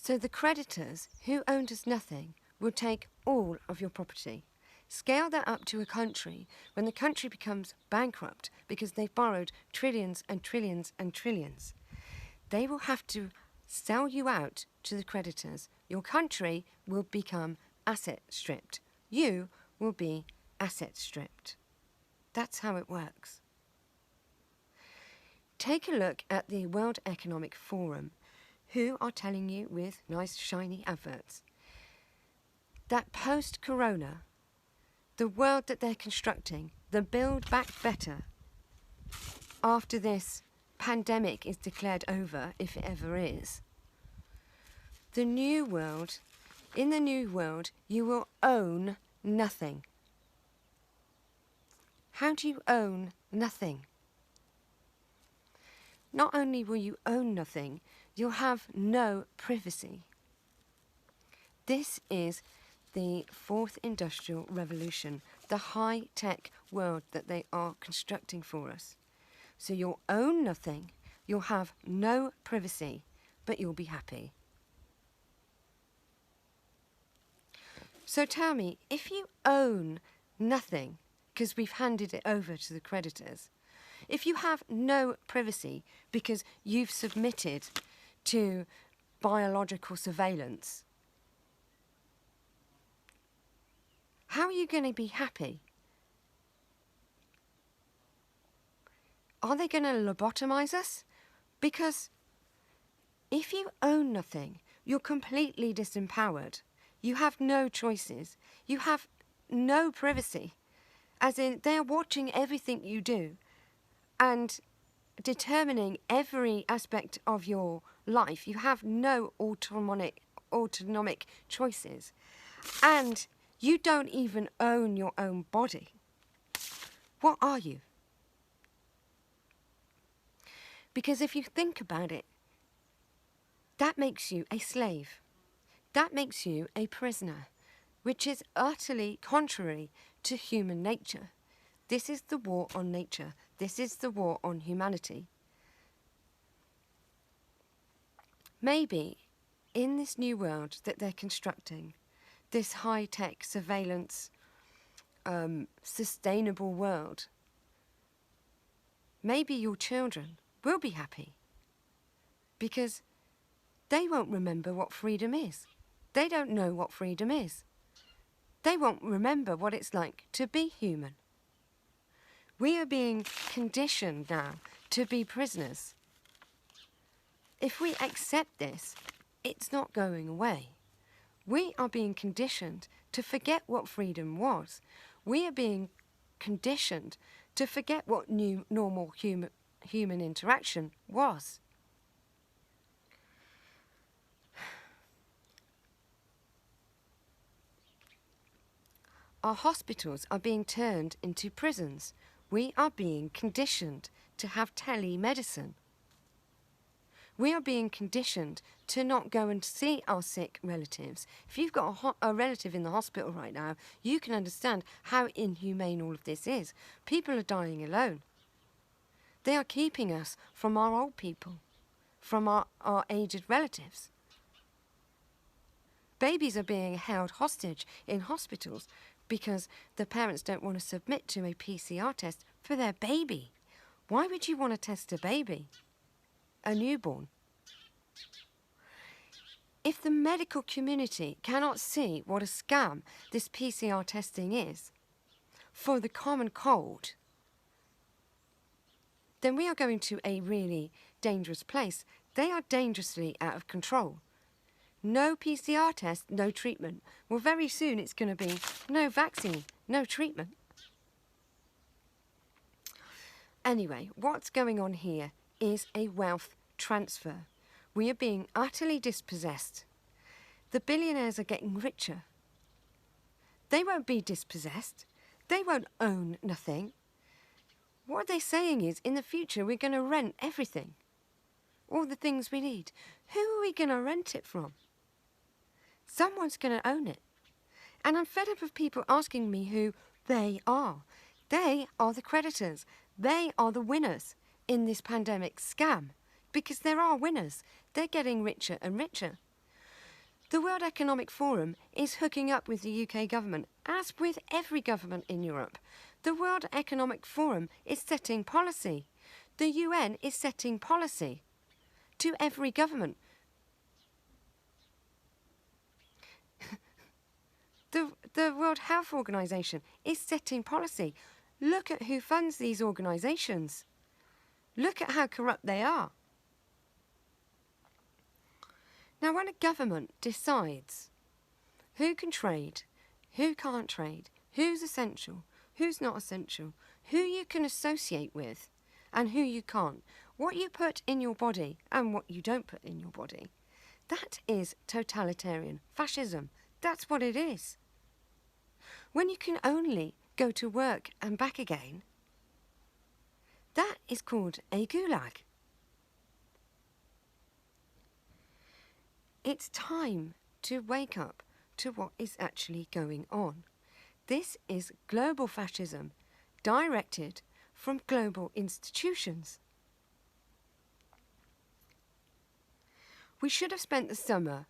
So the creditors, who owned us nothing, will take all of your property. Scale that up to a country when the country becomes bankrupt because they've borrowed trillions and trillions and trillions. They will have to sell you out to the creditors. Your country will become asset stripped. You will be asset stripped. That's how it works. Take a look at the World Economic Forum, who are telling you with nice shiny adverts that post-corona, the world that they're constructing, the Build Back Better, after this pandemic is declared over, if it ever is, the new world, in the new world, you will own nothing. How do you own nothing? Not only will you own nothing, you'll have no privacy. This is the fourth industrial revolution, the high-tech world that they are constructing for us. So you'll own nothing, you'll have no privacy, but you'll be happy. So tell me, if you own nothing, because we've handed it over to the creditors, if you have no privacy because you've submitted to biological surveillance, how are you going to be happy? Are they going to lobotomize us? Because if you own nothing, you're completely disempowered. You have no choices. You have no privacy. As in, they're watching everything you do and determining every aspect of your life. You have no autonomic choices. And you don't even own your own body. What are you? Because if you think about it, that makes you a slave. That makes you a prisoner, which is utterly contrary to human nature. This is the war on nature. This is the war on humanity. Maybe in this new world that they're constructing, this high-tech surveillance, sustainable world, maybe your children will be happy because they won't remember what freedom is. They don't know what freedom is. They won't remember what it's like to be human. We are being conditioned now to be prisoners. If we accept this, it's not going away. We are being conditioned to forget what freedom was. We are being conditioned to forget what new normal human interaction was. Our hospitals are being turned into prisons. We are being conditioned to have telemedicine. We are being conditioned to not go and see our sick relatives. If you've got a relative in the hospital right now, you can understand how inhumane all of this is. People are dying alone. They are keeping us from our old people, from our aged relatives. Babies are being held hostage in hospitals because the parents don't want to submit to a PCR test for their baby. Why would you want to test a baby? A newborn? If the medical community cannot see what a scam this PCR testing is for the common cold, then we are going to a really dangerous place. They are dangerously out of control. No PCR test, no treatment. Well, very soon it's going to be no vaccine, no treatment. Anyway, what's going on here is a wealth transfer. We are being utterly dispossessed. The billionaires are getting richer. They won't be dispossessed. They won't own nothing. What they're saying is, in the future, we're going to rent everything. All the things we need. Who are we going to rent it from? Someone's going to own it. And I'm fed up of people asking me who they are. They are the creditors. They are the winners in this pandemic scam. Because there are winners. They're getting richer and richer. The World Economic Forum is hooking up with the UK government, as with every government in Europe. The World Economic Forum is setting policy. The UN is setting policy to every government. The World Health Organization is setting policy. Look at who funds these organizations. Look at how corrupt they are. Now, when a government decides who can trade, who can't trade, who's essential, who's not essential, who you can associate with and who you can't, what you put in your body and what you don't put in your body, that is totalitarian fascism. That's what it is. When you can only go to work and back again, that is called a gulag. It's time to wake up to what is actually going on. This is global fascism directed from global institutions. We should have spent the summer,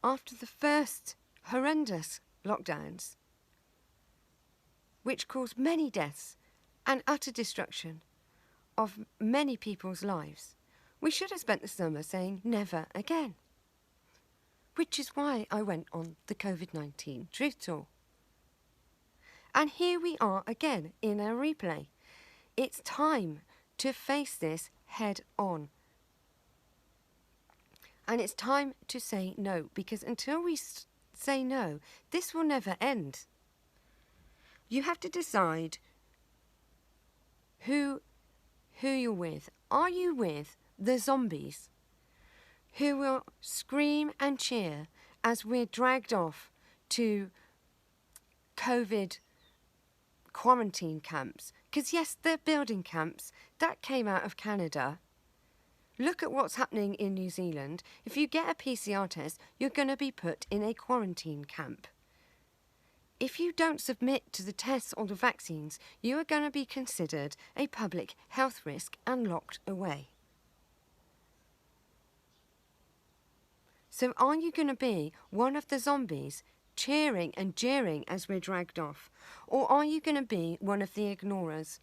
after the first horrendous lockdowns, which caused many deaths and utter destruction of many people's lives, we should have spent the summer saying never again. Which is why I went on the COVID-19 Truth Tour. And here we are again in our replay. It's time to face this head on. And it's time to say no, because until we say no, this will never end. You have to decide who you're with. Are you with the zombies who will scream and cheer as we're dragged off to COVID quarantine camps? Because yes, they're building camps. That came out of Canada. Look at what's happening in New Zealand. If you get a PCR test, you're going to be put in a quarantine camp. If you don't submit to the tests or the vaccines, you are going to be considered a public health risk and locked away. So are you going to be one of the zombies cheering and jeering as we're dragged off? Or are you going to be one of the ignorers?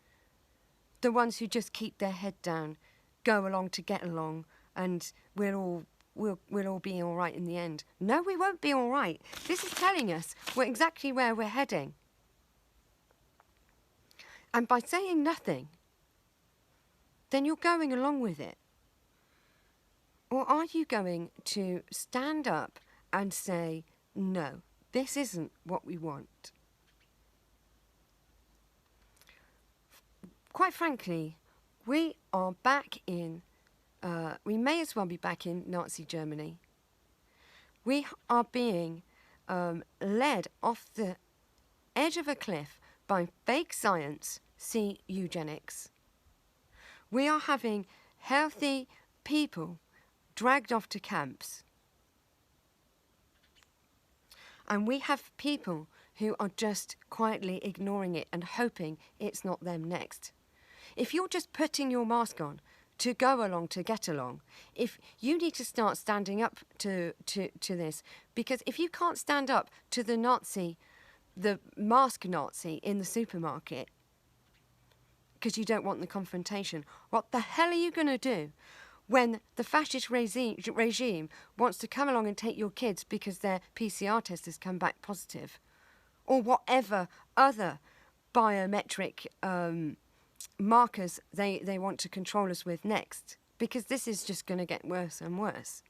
The ones who just keep their head down, go along to get along, and we'll all be all right in the end? No, we won't be all right. This is telling us exactly where we're heading. And by saying nothing, then you're going along with it. Or are you going to stand up and say, no, this isn't what we want? Quite frankly, we are back in, we may as well be back in Nazi Germany. We are being led off the edge of a cliff by fake science, see eugenics. We are having healthy people dragged off to camps. And we have people who are just quietly ignoring it and hoping it's not them next. If you're just putting your mask on to go along, to get along, if you need to start standing up to this, because if you can't stand up to the Nazi, the mask Nazi in the supermarket, because you don't want the confrontation, what the hell are you going to do when the fascist regime wants to come along and take your kids because their PCR test has come back positive? Or whatever other biometric markers they want to control us with next? Because this is just going to get worse and worse.